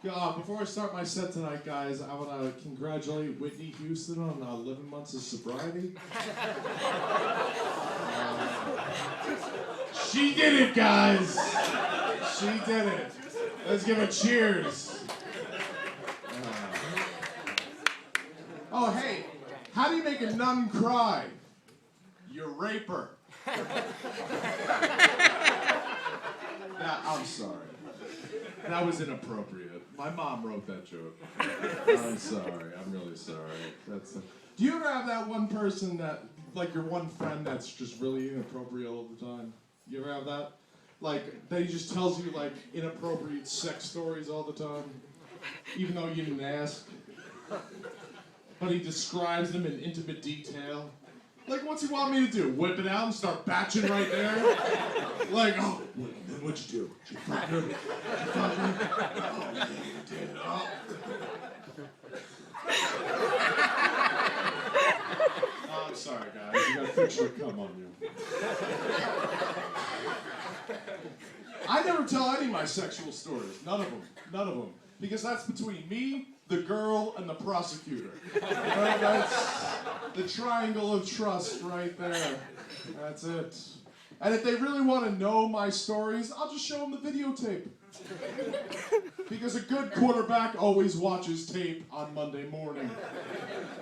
Before I start my set tonight, guys, I want to congratulate Whitney Houston on 11 months of sobriety. She did it, guys! She did it. Let's give a cheers. Oh, hey, how do you make a nun cry? You rape her. I'm sorry. That was inappropriate. My mom wrote that joke. I'm sorry. I'm really sorry. Do you ever have that one person that, like your one friend that's just really inappropriate all the time? You ever have that? Like, that he just tells you, like, inappropriate sex stories all the time? Even though you didn't ask? But he describes them in intimate detail? Like, what's he want me to do? Whip it out and start batching right there? Like, oh, what'd you do? Did you fuck her? Did you fuck her? Oh, yeah, you did. Oh. I'm sorry, guys. You got a picture come on you. I never tell any of my sexual stories. None of them. None of them. Because that's between me, the girl, and the prosecutor. Right? That's the triangle of trust right there. That's it. And if they really want to know my stories, I'll just show them the videotape. Because a good quarterback always watches tape on Monday morning.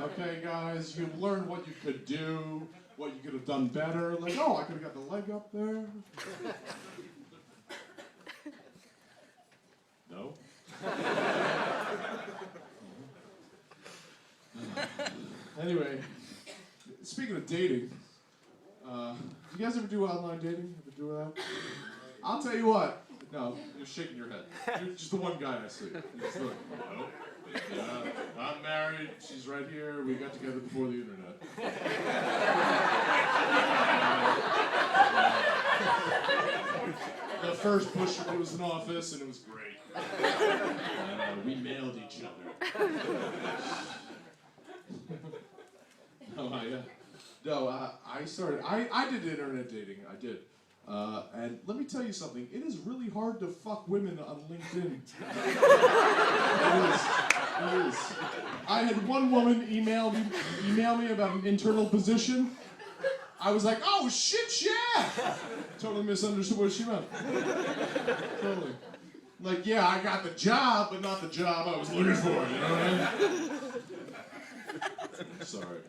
Okay, guys? You learn what you could do, what you could have done better. Like, oh, I could have got the leg up there. No? Anyway, speaking of dating, do you guys ever do online dating? Ever do that? I'll tell you what. No, you're shaking your head. You're just the one guy I see. You're just like, no. Yeah, I'm married. She's right here. We got together before the internet. The first Bush was in office, and it was great. We mailed each other. I did internet dating. I did. And let me tell you something. It is really hard to fuck women on LinkedIn. It is. I had one woman email me about an internal position. I was like, oh, shit, yeah! Totally misunderstood what she meant. Totally. Like, yeah, I got the job, but not the job I was looking for, you know what I mean? Sorry.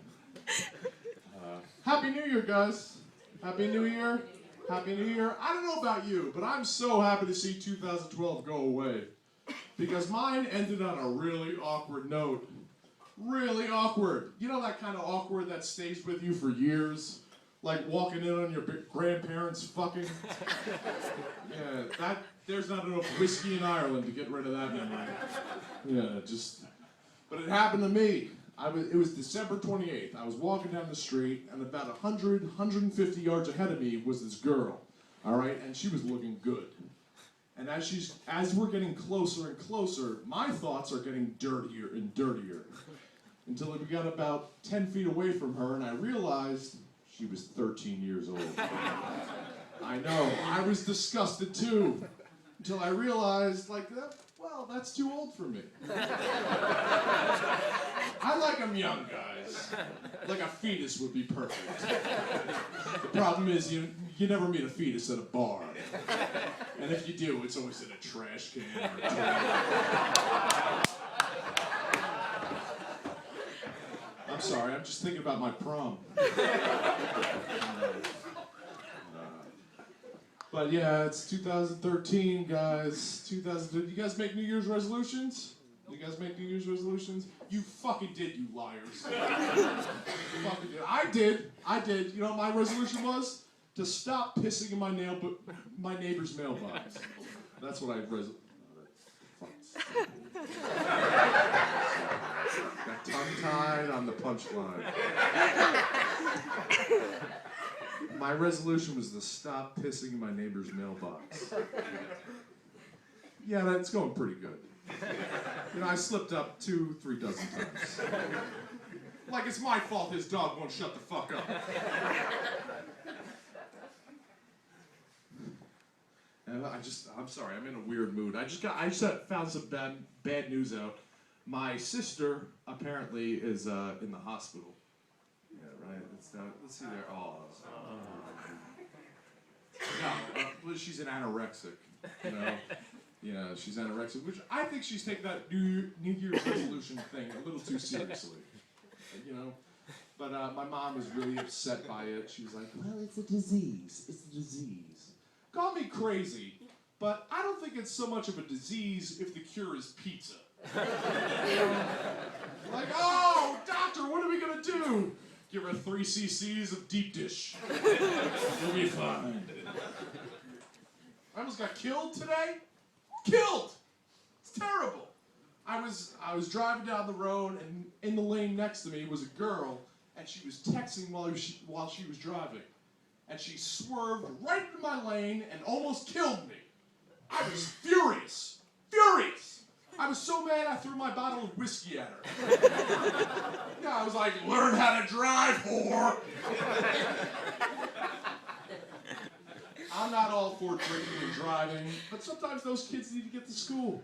Happy New Year, guys. Happy New Year. Happy New Year. I don't know about you, but I'm so happy to see 2012 go away. Because mine ended on a really awkward note. Really awkward. You know that kind of awkward that stays with you for years? Like walking in on your grandparents fucking? Yeah, there's not enough whiskey in Ireland to get rid of that memory. Yeah, but it happened to me. It was December 28th. I was walking down the street, and about 150 yards ahead of me was this girl, all right? And she was looking good. And as we're getting closer and closer, my thoughts are getting dirtier and dirtier. Until we got about 10 feet away from her, and I realized she was 13 years old. I know, I was disgusted too. Until I realized, that's too old for me. I like them young, guys. Like a fetus would be perfect. The problem is you never meet a fetus at a bar. And if you do, it's always in a trash can or a toilet. I'm sorry, I'm just thinking about my prom. But yeah, it's 2013, guys. You guys make New Year's resolutions? You guys make New Year's resolutions? You fucking did, you liars. You fucking did. I did. You know what my resolution was? To stop pissing in my neighbor's mailbox. That's what I got tongue-tied on the punchline. My resolution was to stop pissing in my neighbor's mailbox. Yeah, that's going pretty good. You know, I slipped up 2-3 dozen times. Like it's my fault his dog won't shut the fuck up. And I'm sorry, I'm in a weird mood. I just found some bad news out. My sister apparently is in the hospital. Yeah, right. Let's see there. Oh. No, she's an anorexic. You know. Yeah, she's anorexic, which I think she's taking that New Year's resolution thing a little too seriously. You know. But my mom was really upset by it. She was like, "Well, it's a disease. It's a disease." Call me crazy, but I don't think it's so much of a disease if the cure is pizza. Like, oh, doctor, what are we gonna do? Give her 3 cc's of deep dish. You'll be fine. I almost got killed today. Killed! It's terrible. I was driving down the road, and in the lane next to me was a girl, and she was texting while she was driving. And she swerved right into my lane and almost killed me. I was furious. Furious! I was so mad I threw my bottle of whiskey at her. Yeah, I was like, learn how to drive, whore! I'm not all for drinking and driving, but sometimes those kids need to get to school.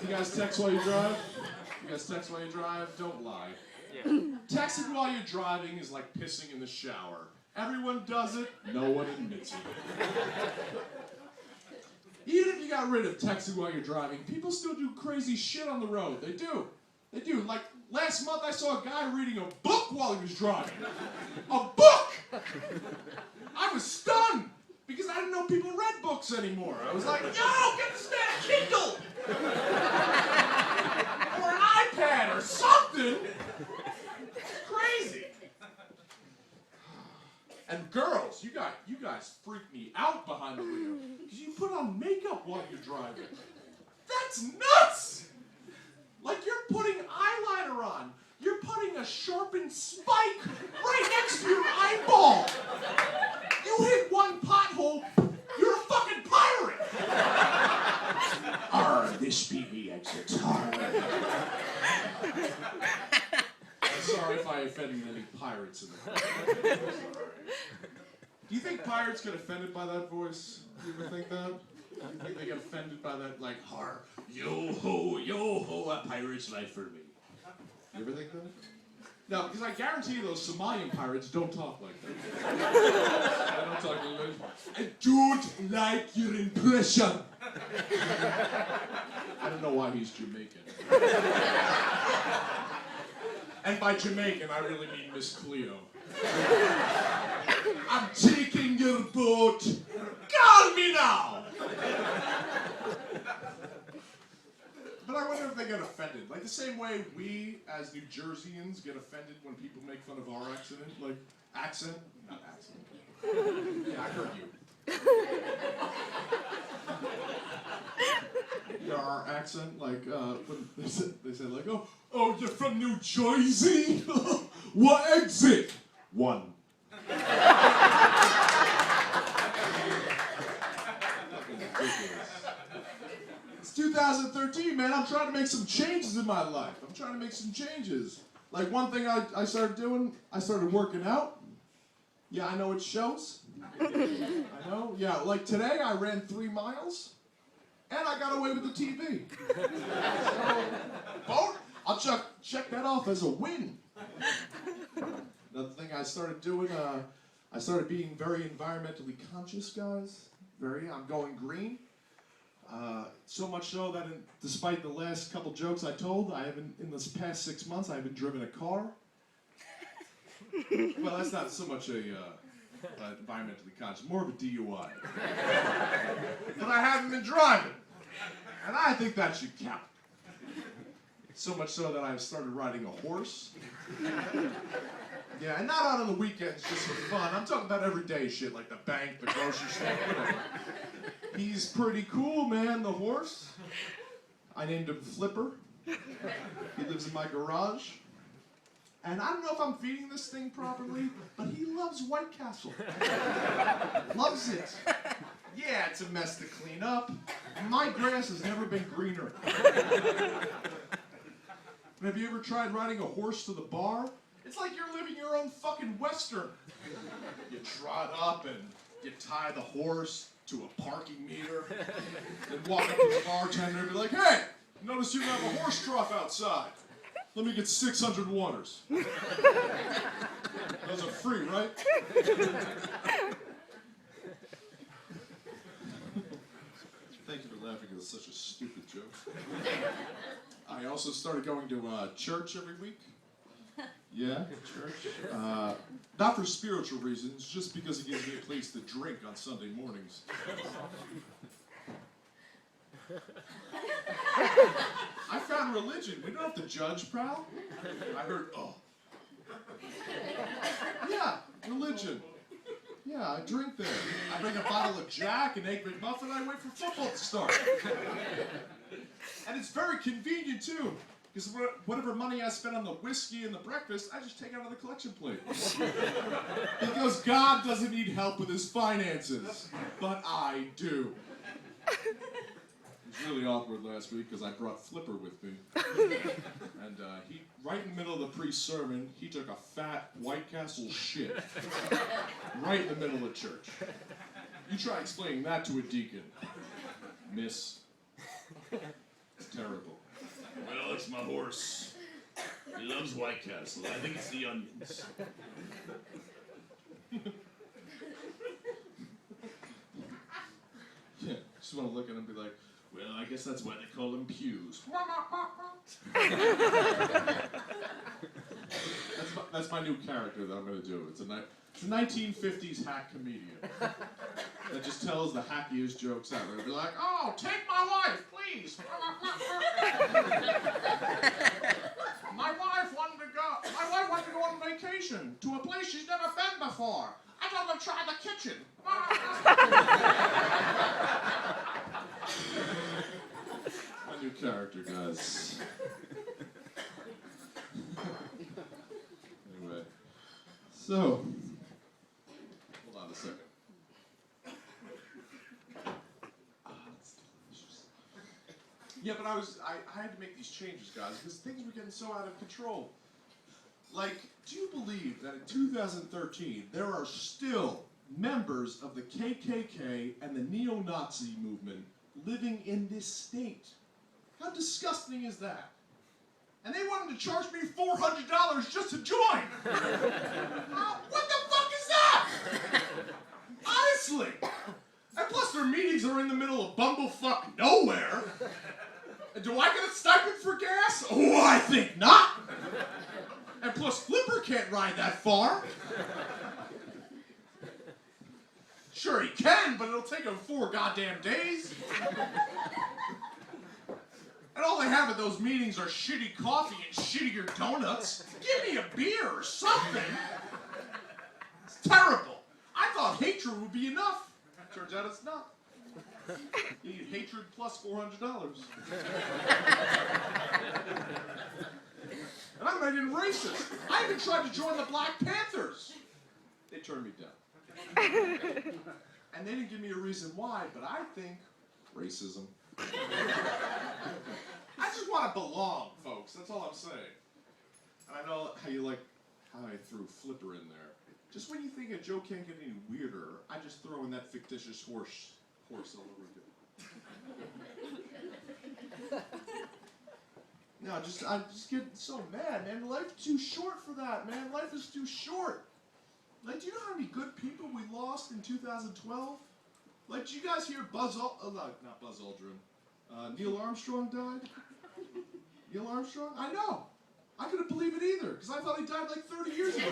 You guys text while you drive? You guys text while you drive? Don't lie. Yeah. Texting while you're driving is like pissing in the shower. Everyone does it, no one admits it. Even if you got rid of texting while you're driving, people still do crazy shit on the road. They do. They do. Like, last month I saw a guy reading a book while he was driving. A book! I was stunned, because I didn't know people read books anymore. I was like, yo, get this man a Kindle! Or an iPad or something! It's crazy. And girls, you guys freak me out behind the wheel, because you put on makeup while you're driving. That's nuts! Like you're putting eyeliner on. You're putting a sharpened spike right next to your eyeball. You hit one pothole, you're a fucking pirate. Arr, this be the exit. I'm sorry if I offended any pirates in the crowd. Do you think pirates get offended by that voice? Do you ever think that? Do you think they get offended by that, like, har, yo ho, a pirate's life for me? You ever think that? No, because I guarantee you those Somalian pirates don't talk like that. They don't talk like that. I don't like your impression. I don't know why he's Jamaican. And by Jamaican, I really mean Miss Cleo. I'm taking your boat. Call me now! But I wonder if they get offended. Like the same way we, as New Jerseyans, get offended when people make fun of our accent. Like, accent? Not accent. Yeah, I heard you. Yeah, our accent, like, when they say like, oh, you're from New Jersey? What exit? 1. It's 2013, man. I'm trying to make some changes in my life. I'm trying to make some changes. Like one thing I started doing, I started working out. Yeah, I know it shows. I know. Yeah, like today I ran 3 miles, and I got away with the TV. So, I'll check that off as a win. Another thing I started doing, I started being very environmentally conscious, guys. I'm going green. So much so that despite the last couple jokes I told, in this past 6 months, I haven't driven a car. Well, that's not so much a environmentally conscious, more of a DUI. But I haven't been driving, and I think that should count. So much so that I've started riding a horse. Yeah, and not out on the weekends just for fun. I'm talking about everyday shit like the bank, the grocery store, whatever. He's pretty cool, man, the horse. I named him Flipper. He lives in my garage. And I don't know if I'm feeding this thing properly, but he loves White Castle. Loves it. Yeah, it's a mess to clean up. My grass has never been greener. Have you ever tried riding a horse to the bar? It's like you're living your own fucking Western. You trot up and you tie the horse to a parking meter, then walk up to the bartender and be like, hey, notice you have a horse trough outside. Let me get 600 waters. Those are free, right? Thank you for laughing, it's such a stupid joke. I also started going to church every week. Yeah, church. Not for spiritual reasons, just because it gives me a place to drink on Sunday mornings. I found religion. We don't have to judge, pal. I heard, oh. Yeah, religion. Yeah, I drink there. I bring a bottle of Jack, an Egg McMuffin, I wait for football to start. And it's very convenient, too. Because whatever money I spend on the whiskey and the breakfast, I just take out of the collection plate. Because God doesn't need help with his finances. But I do. It was really awkward last week because I brought Flipper with me. And he, right in the middle of the pre-sermon, he took a fat White Castle shit. Right in the middle of church. You try explaining that to a deacon. Miss. It's terrible. Well, it's my horse. He loves White Castle. I think it's the onions. Yeah, just want to look at him and be like, well, I guess that's why they call them pews. That's my new character that I'm going to do. It's a 1950s hack comedian that just tells the hackiest jokes ever. It'll be like, oh, take my wife, please. My wife wanted to go on vacation to a place she's never been before. I told her to try the kitchen. My new character, guys. Anyway, so hold on a second. That's delicious. Yeah, but I had to make these changes, guys, because things were getting so out of control. Like, do you believe that in 2013 there are still members of the KKK and the neo-Nazi movement living in this state? How disgusting is that? And they wanted to charge me $400 just to join. What the fuck is that? Honestly. And plus their meetings are in the middle of bumblefuck nowhere. And do I get a stipend for gas? Oh, I think not. And plus Flipper can't ride that far. Sure he can, but it'll take him 4 goddamn days. And all they have at those meetings are shitty coffee and shittier donuts. Give me a beer or something. It's terrible. I thought hatred would be enough. Turns out it's not. You need hatred plus $400. And I'm not even racist. I even tried to join the Black Panthers. They turned me down. And they didn't give me a reason why, but I think racism. I just want to belong, folks. That's all I'm saying. And I know how you like how I threw Flipper in there. Just when you think a joke can't get any weirder, I just throw in that fictitious horse all over again. No, I just get so mad, man. Life's too short for that, man. Life is too short. Like, do you know how many good people we lost in 2012? Like, did you guys hear not Buzz Aldrin. Neil Armstrong died? Neil Armstrong? I know. I couldn't believe it either, because I thought he died like 30 years ago.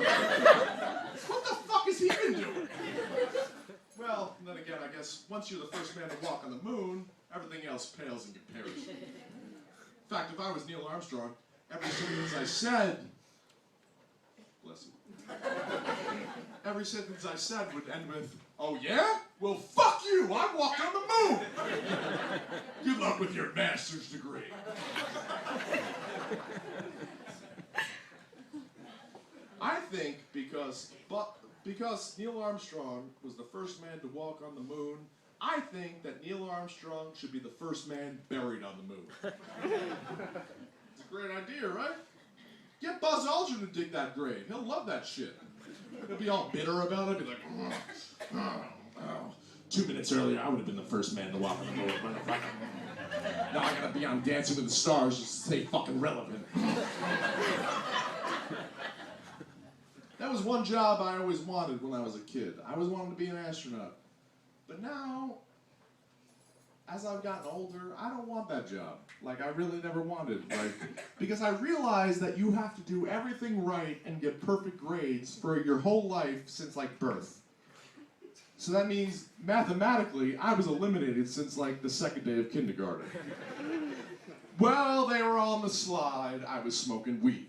What the fuck has he been doing? Well, then again, I guess once you're the first man to walk on the moon, everything else pales in comparison. In fact, if I was Neil Armstrong, every sentence I said, bless him, every sentence I said would end with, oh yeah? Well, fuck you! I walked on the moon! Good luck with your master's degree. I think because Neil Armstrong was the first man to walk on the moon, I think that Neil Armstrong should be the first man buried on the moon. It's a great idea, right? Get Buzz Aldrin to dig that grave. He'll love that shit. He'll be all bitter about it. Be like, oh. 2 minutes earlier, I would have been the first man to walk on the board. Now I gotta be on Dancing with the Stars just to stay fucking relevant. That was one job I always wanted when I was a kid. I always wanted to be an astronaut. But now, as I've gotten older, I don't want that job. Like, I really never wanted. Because I realized that you have to do everything right and get perfect grades for your whole life since, birth. So that means, mathematically, I was eliminated since, the second day of kindergarten. Well, they were on the slide. I was smoking weed.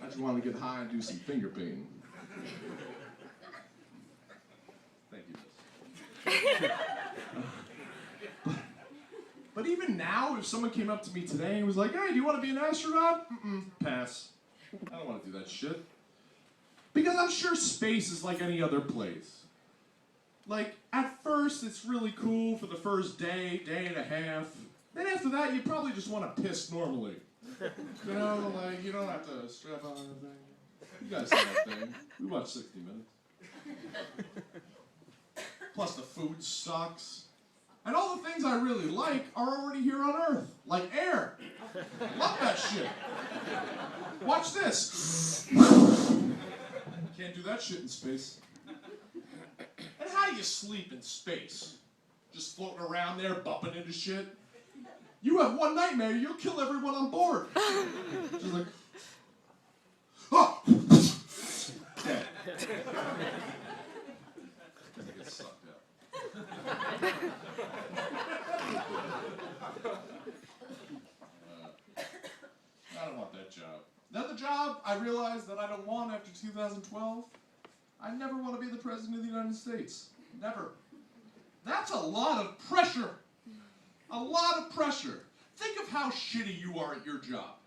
I just wanted to get high and do some finger painting. Thank you. But even now, if someone came up to me today and was like, hey, do you want to be an astronaut? Pass. I don't want to do that shit. Because I'm sure space is like any other place. At first, it's really cool for the first day and a half. Then after that, you probably just want to piss normally. You know, you don't have to strap on anything. You guys see that thing. We watch 60 Minutes. Plus, the food sucks. And all the things I really like are already here on Earth. Like air. Love that shit. Watch this. Can't do that shit in space. And how do you sleep in space? Just floating around there, bumping into shit? You have one nightmare, you'll kill everyone on board. Just like, oh! Dead. I get sucked up. I don't want that job. Another job I realized that I don't want after 2012, I never want to be the President of the United States. Never. That's a lot of pressure. A lot of pressure. Think of how shitty you are at your job.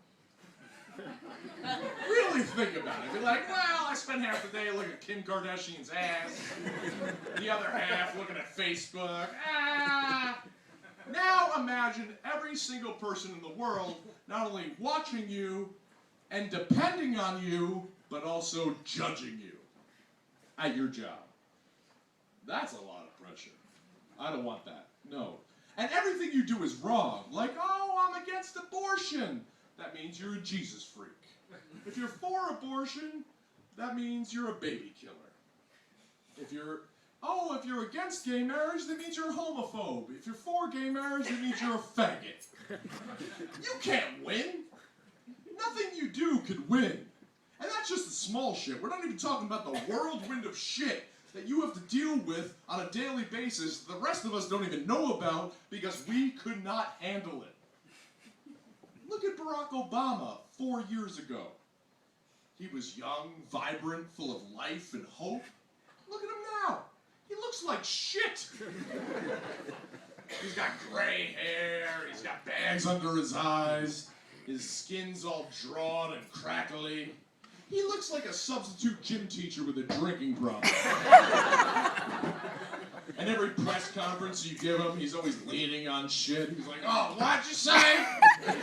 Really think about it. Be like, well, I spent half the day looking at Kim Kardashian's ass. The other half looking at Facebook. Now imagine every single person in the world not only watching you and depending on you, but also judging you at your job. That's a lot of pressure. I don't want that. No. And everything you do is wrong. Like, oh, I'm against abortion. That means you're a Jesus freak. If you're for abortion, that means you're a baby killer. If you're against gay marriage, that means you're a homophobe. If you're for gay marriage, that means you're a faggot. You can't win. Nothing you do could win. And that's just the small shit. We're not even talking about the whirlwind of shit that you have to deal with on a daily basis the rest of us don't even know about because we could not handle it. Look at Barack Obama 4 years ago. He was young, vibrant, full of life and hope. Look at him now. He looks like shit. He's got gray hair, he's got bags under his eyes, his skin's all drawn and crackly. He looks like a substitute gym teacher with a drinking problem. And every press conference you give him, he's always leaning on shit. He's like, oh, what'd you say? What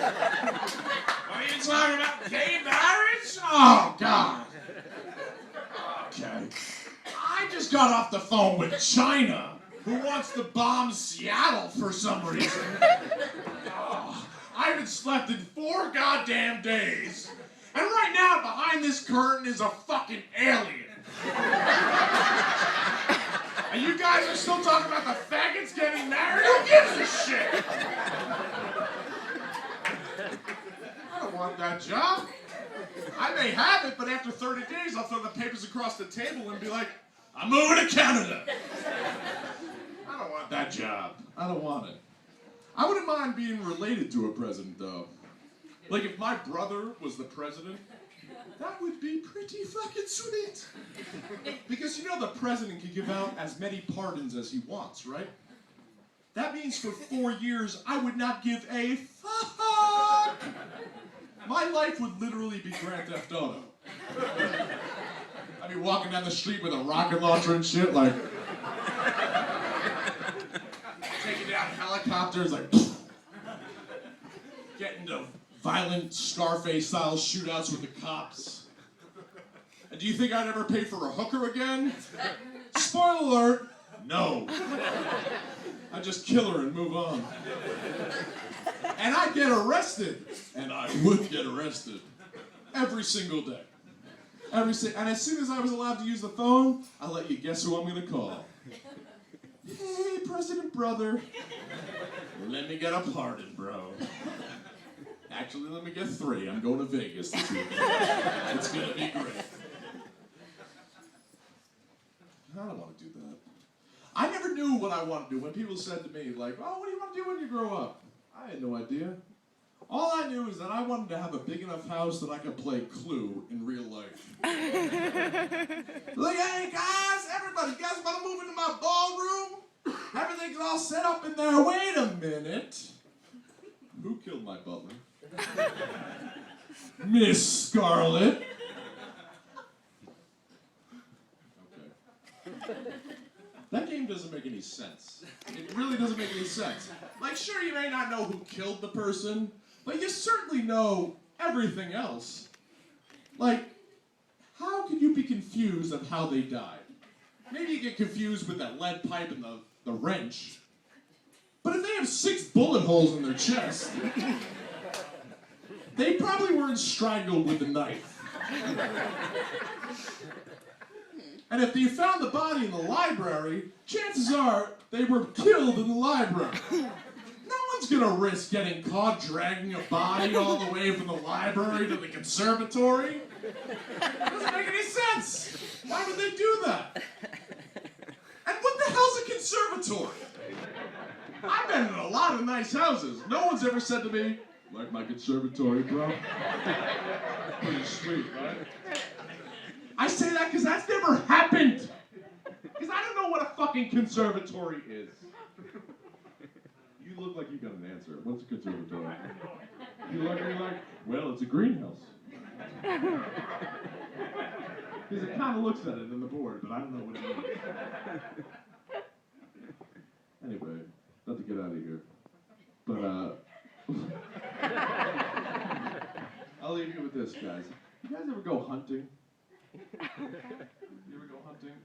are you talking about? Gay marriage? Oh, God. Okay. I just got off the phone with China, who wants to bomb Seattle for some reason. Oh, I haven't slept in 4 goddamn days. And right now, behind this curtain is a fucking alien. And you guys are still talking about the faggots getting married? Who gives a shit? I don't want that job. I may have it, but after 30 days, I'll throw the papers across the table and be like, I'm moving to Canada. I don't want that job. I don't want it. I wouldn't mind being related to a president, though. Like, if my brother was the president, that would be pretty fucking sweet. Because, you know, the president can give out as many pardons as he wants, right? That means for 4 years, I would not give a fuck. My life would literally be Grand Theft Auto. I'd be walking down the street with a rocket launcher and shit, like... taking down helicopters, like... getting into violent Scarface-style shootouts with the cops. And do you think I'd ever pay for a hooker again? Spoiler alert, no. I just kill her and move on. And I get arrested. And I would get arrested. Every single day. And as soon as I was allowed to use the phone, I let you guess who I'm gonna call. Hey, President Brother. Let me get a pardon, bro. Actually, let me get 3. I'm going to Vegas this weekend. It's gonna be great. I don't want to do that. I never knew what I wanted to do. When people said to me, like, oh, what do you want to do when you grow up? I had no idea. All I knew is that I wanted to have a big enough house that I could play Clue in real life. Like, hey, guys, everybody, you guys want to move into my ballroom? Everything's all set up in there. Wait a minute. Who killed my butler? Miss Scarlet. Okay. That game doesn't make any sense. It really doesn't make any sense. Like, sure, you may not know who killed the person, but you certainly know everything else. Like, how can you be confused of how they died? Maybe you get confused with that lead pipe and the wrench. But if they have 6 bullet holes in their chest, they probably weren't strangled with a knife. And if you found the body in the library, chances are they were killed in the library. No one's gonna risk getting caught dragging a body all the way from the library to the conservatory. Doesn't make any sense. Why would they do that? And what the hell's a conservatory? I've been in a lot of nice houses. No one's ever said to me, like my conservatory, bro? Pretty sweet, right? I say that because that's never happened. Because I don't know what a fucking conservatory is. You look like you got an answer. What's a conservatory? You look like, well, it's a greenhouse. Because it kind of looks at it in the board, but I don't know what it means. Anyway, not to get out of here. But, I'll leave you with this, guys. You guys ever go hunting? You ever go hunting?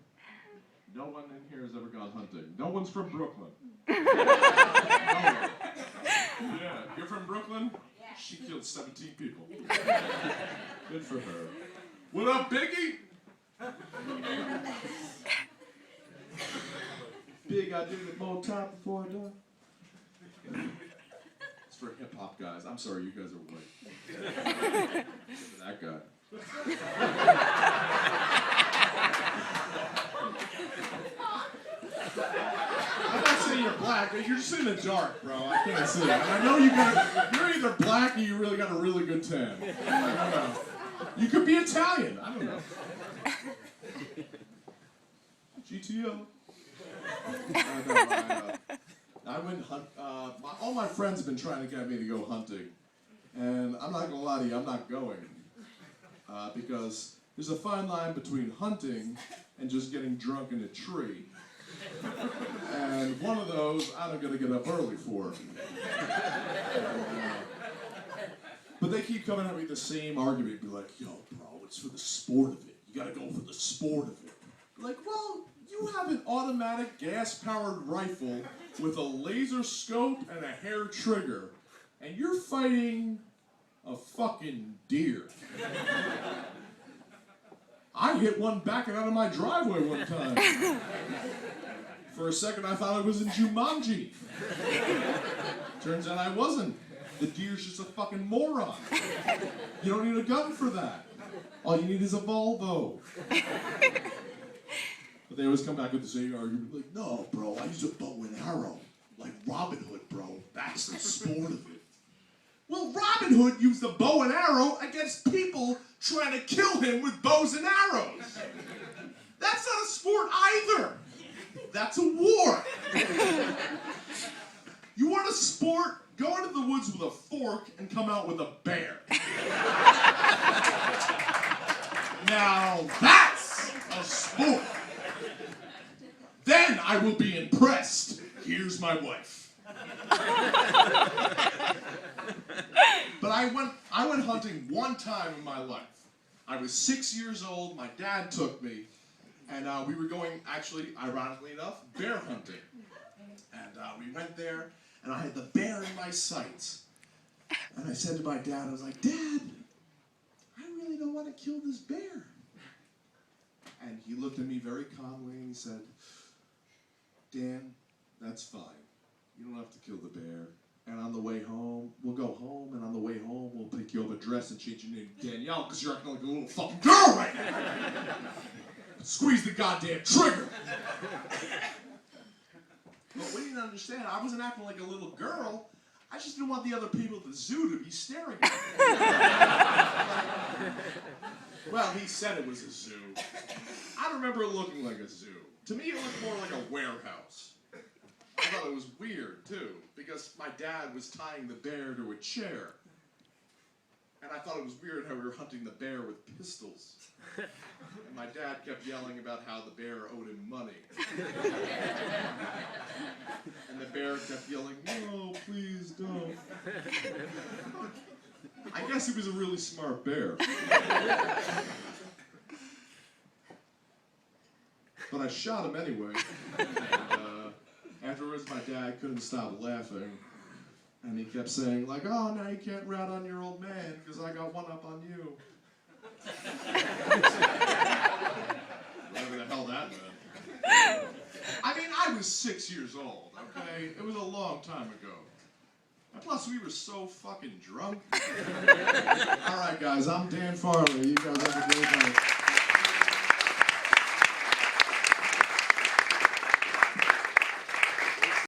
No one in here has ever gone hunting. No one's from Brooklyn. No one. Yeah, you're from Brooklyn? Yeah. She killed 17 people. Good for her. What up, Biggie? Big, I did it more time before I die. It's for hip-hop guys. I'm sorry, you guys are white. Except for that guy. I'm not saying you're black, but you're just in the dark, bro. I can't see it. And I know you're either black or you really got a really good tan. I don't know. You could be Italian. I don't know. GTO. I went hunt. All my friends have been trying to get me to go hunting, and I'm not gonna lie to you, I'm not going. Because there's a fine line between hunting and just getting drunk in a tree. And one of those, I'm gonna get up early for. But they keep coming at me the same argument, be like, yo, bro, it's for the sport of it. You gotta go for the sport of it. Like, well, you have an automatic gas-powered rifle with a laser scope and a hair trigger, and you're fighting a fucking deer. I hit one backing out of my driveway one time. For a second, I thought I was in Jumanji. Turns out I wasn't. The deer's just a fucking moron. You don't need a gun for that. All you need is a Volvo. But they always come back with the same argument, like, no, bro, I use a bow and arrow. Like Robin Hood, bro. That's the sport of it. Well, Robin Hood used a bow and arrow against people trying to kill him with bows and arrows. That's not a sport either. That's a war. You want a sport? Go into the woods with a fork and come out with a bear. Now that's a sport. Then I will be impressed. Here's my wife. But I went hunting one time in my life. I was 6 years old. My dad took me, and we were going, actually, ironically enough, bear hunting. And we went there, and I had the bear in my sights. And I said to my dad, I was like, Dad, I really don't want to kill this bear. And he looked at me very calmly and he said, Dan, that's fine. You don't have to kill the bear. And on the way home, we'll go home, and on the way home, we'll pick you up a dress and change your name to Danielle, because you're acting like a little fucking girl right now. Squeeze the goddamn trigger. But what you didn't understand, I wasn't acting like a little girl. I just didn't want the other people at the zoo to be staring at me. Well, he said it was a zoo. I remember it looking like a zoo. To me, it looked more like a warehouse. I thought it was weird, too, because my dad was tying the bear to a chair. And I thought it was weird how we were hunting the bear with pistols. And my dad kept yelling about how the bear owed him money. And the bear kept yelling, no, please don't. I guess he was a really smart bear. But I shot him anyway. And, afterwards, my dad couldn't stop laughing. And he kept saying, like, oh, now you can't rat on your old man because I got one up on you. Whatever the hell that meant. I mean, I was 6 years old, okay? It was a long time ago. And plus, we were so fucking drunk. All right, guys, I'm Dan Farley. You guys have a great night.